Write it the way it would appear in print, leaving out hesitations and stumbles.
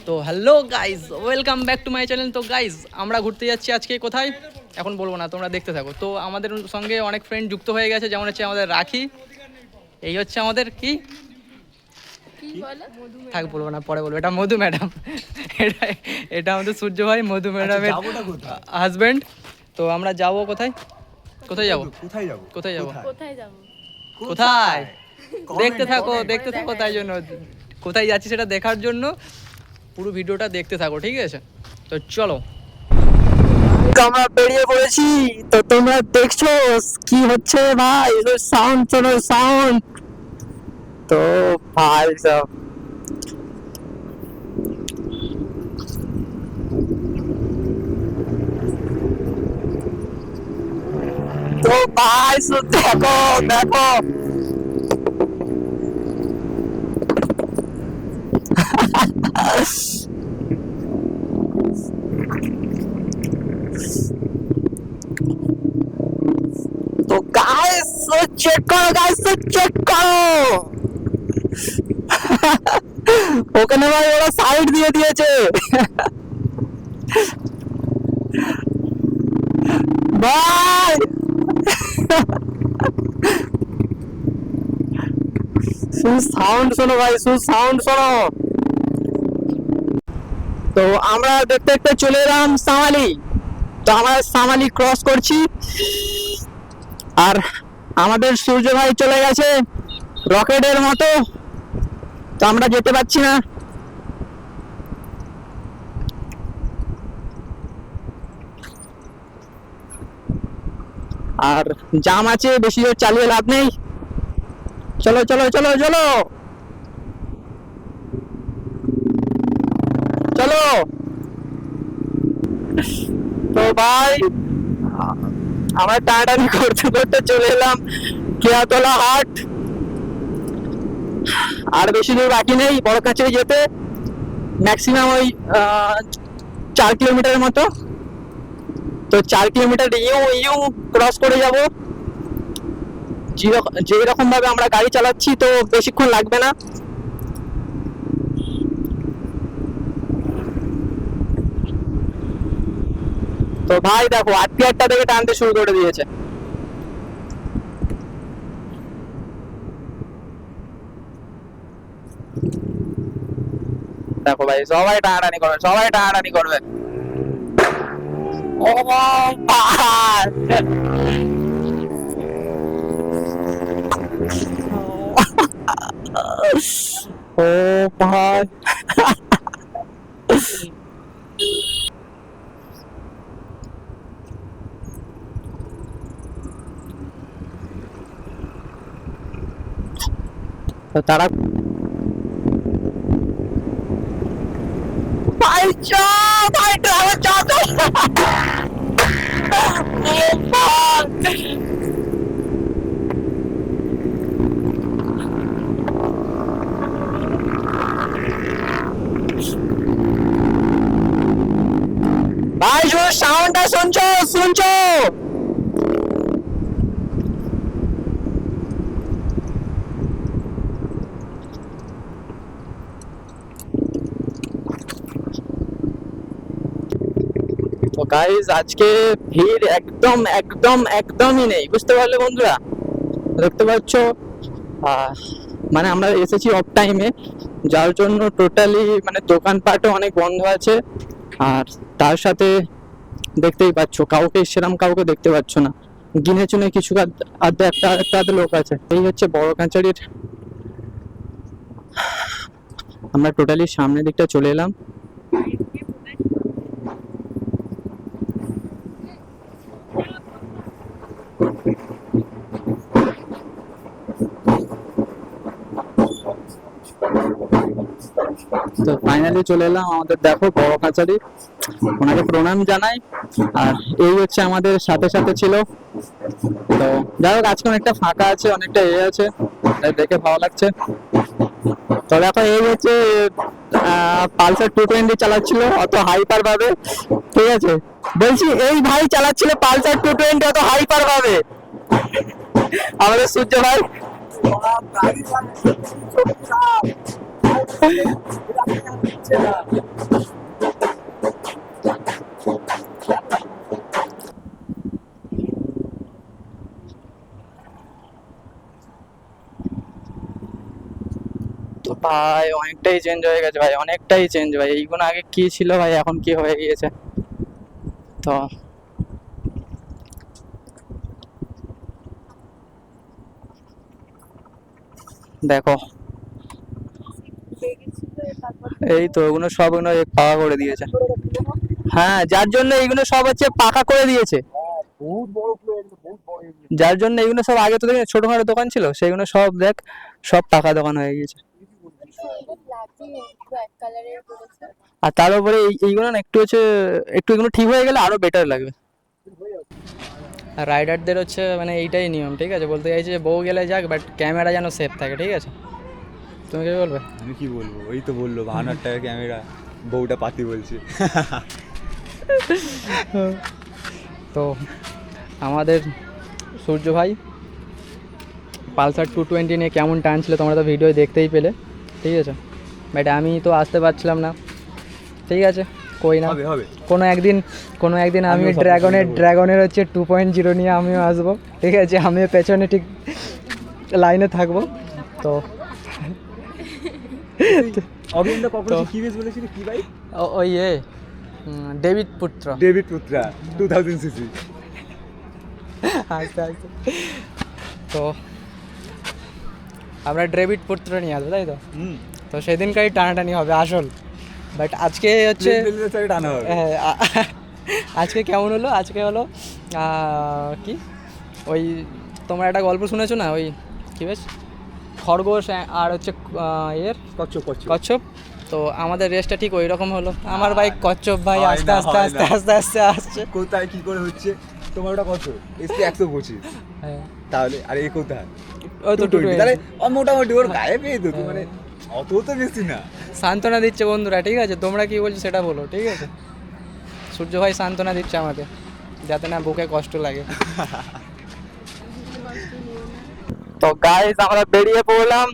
তো hello guys, welcome back to my channel. তো guys, আমরা ঘুরতে যাচ্ছি আজকে কোথায় এখন বলবো না, তোমরা দেখতে থাকো। তো আমাদের সঙ্গে অনেক ফ্রেন্ড যুক্ত হয়ে গেছে, যেমন হচ্ছে আমাদের রাখি, এই হচ্ছে আমাদের কি থাক বলবো না, পরে বলবো। এটা মধু ম্যাডাম, এটা এটা আমাদের সূর্য ভাই, মধু ম্যাডামের হাজবেন্ড। তো আমরা যাবো কোথায়, কোথায় যাবো, কোথায় যাবো, কোথায় যাবো, কোথায় দেখতে থাকো, দেখতে থাকো। তাই জন্য কোথায় যাচ্ছি সেটা দেখার জন্য পুরো ভিডিওটা দেখতে থাকো, ঠিক আছে? তো চলো, আমরা বেরিয়ে পড়েছি। তো তোমরা দেখছো কি হচ্ছে ভাই, সাউন্ড শোনো, সাউন্ড। তো ভাই সব তো ভাই সব দেখো দেখো তো গাইস চেক করো, গাইস চেক করো। ওখানে ভাই ওরা সাইড দিয়ে দিয়েছে ভাই। সাউন্ড শোনো ভাই, সাউন্ড শোনো। তো আমরা দেখতে দেখতে চলে এলাম সামালি। তো আমরা সামালি ক্রস করছি, আর আমাদের সূর্য ভাই চলে গেছে রকেটের মতো। তো আমরা যেতে পারছি না। আর জাম আছে, বেশি জোর চালিয়ে লাভ নেই। চলো চলো চলো চলো চলো। তো ভাই আমরা টানাটানি করতে করতে চলে এলাম কেয়াতলা হাট। আর বেশি দূর বাকি নেই বড় কাছারি যেতে, ম্যাক্সিমাম ওই 4 কিলোমিটারের মতো। তো 4 কিলোমিটার ইউ ইউ ক্রস করে যাব। যেরকম ভাবে আমরা গাড়ি চালাচ্ছি তো বেশিক্ষণ লাগবে না। তো ভাই দেখো আটটা থেকে টানতে শুরু করে দিয়েছে। দেখো ভাই সবাই টানাটানি করবে, সবাই টানাটানি করবে। ও ভাই ও ভাই তো তারা ভাই ভাই ড্রাইভার চাচা ভাই শুধু সাউন্ডটা শুনছো, শুনছো? তো গাইস আজকে ভিড় একদম একদম একদমই নেই, বুঝতে পারলে বন্ধুরা? দেখতে পাচ্ছ মানে আমরা এসেছি অফ টাইমে, যার জন্য টোটালি মানে দোকানপাটও অনেক বন্ধ আছে। আর তার সাথে দেখতেই পাচ্ছ কাউকে, সেরকম কাউকে দেখতে পাচ্ছ না। গিনে চুনে কিছু আধে একটা একটা লোক আছে। এই হচ্ছে বড় কাছারির। আমরা টোটালি সামনের দিকটা চলে এলাম। তো ফাইনালি চলে এলাম আমাদের দেখো বড় কাছারি, ওনাকে প্রণাম জানাই। আর এই হচ্ছে আমাদের সাথে সাথে ছিল। তো যাই হোক আজকে অনেকটা ফাঁকা আছে, অনেকটা আছে, তাই দেখে ভালো লাগছে। তো দেখো এই হচ্ছে পালসার 220 চালাচ্ছিল অত হাইপার ভাবে, ঠিক আছে? বলছি এই ভাই চালাচ্ছিল পালসার 220 অত হাইপার ভাবে, আমাদের সূর্য ভাই। তো ভাই অনেকটাই চেঞ্জ হয়ে গেছে ভাই, অনেকটাই চেঞ্জ ভাই। এইগুলো আগে কি ছিল ভাই, এখন কি হয়ে গিয়েছে। তো দেখো, এই তো ওগুলো সব ওগুলো পাকা করে দিয়েছে। হ্যাঁ, যার জন্য এইগুলো সব হচ্ছে পাকা করে দিয়েছে। যার জন্য এইগুলো সব আগে তো দেখি ছোটখাটো দোকান ছিল, সেইগুলো সব দেখ সব পাকা দোকান হয়ে গেছে। আর তার উপরে এইগুলো না একটু হচ্ছে, একটু এগুলো ঠিক হয়ে গেলে আরো বেটার লাগবে। আর রাইডারদের হচ্ছে মানে এইটাই নিয়ম, ঠিক আছে, বলতে চাইছি যে বউ গেলে যাক, বাট ক্যামেরা যেন সেফ থাকে, ঠিক আছে। তুমি কি বলবে? আমি কি বলবো, ওই তো বললো 52 টাকা ক্যামেরা, বউটা পাতি বলছে। তো আমাদের সূর্য ভাই পালসার 220 নিয়ে কেমন টানছিল তোমরা তো ভিডিও দেখতেই পেলে, ঠিক আছে। বাট আমি তো আসতে পারছিলাম না, ঠিক আছে, কই না, হবে কোনো একদিন আমি আমিও support করবো। ড্রাগনের হচ্ছে 2.0 নিয়ে আমিও আসবো, ঠিক আছে। আমিও পেছনে ঠিক লাইনে থাকবো। তো অবিন্দা কখন তো- কি বেশ বলেছিল, কি ভাই? ওই ডেভিড পুত্র। David পুত্রা 2000 CC. আস্তে আস্তে। তো আমরা ডেভিড পুত্র নিয়ে আসবো, তাই তো। তো সেদিনকারই টানাটানি হবে আসল। বাট আজকে হচ্ছে টানা হবে। হ্যাঁ, আজকে কেমন হলো, আজকে হলো কি ওই তোমরা একটা গল্প শুনেছো না, ওই কি বেশ খরগোশ আর হচ্ছে এর কচ্ছপ কচ্ছপ। তো আমাদের রেসটা ঠিক ওই রকম হলো। আমার বাইক কচ্ছপ ভাই হয় আস্তে না, আস্তে হয় আস্তে না। আস্তে আস্তে আসছে। কোথায় কি করে হচ্ছে? তোমার ওটা কত? এসপি 125, হ্যাঁ, তাহলে আর এই কোথায় ওই তো 220, তাহলে মোটামুটি ওর গায়ে পেয়ে তো, মানে অত তো বেশি না। সান্ত্বনা দিচ্ছে বন্ধুরা, ঠিক আছে। তোমরা কি বলছো সেটা বলো, ঠিক আছে। সূর্য ভাই সান্ত্বনা দিচ্ছে আমাকে, যাতে না বুকে কষ্ট লাগে। তো গাইস আমরা বেরিয়ে পড়লাম।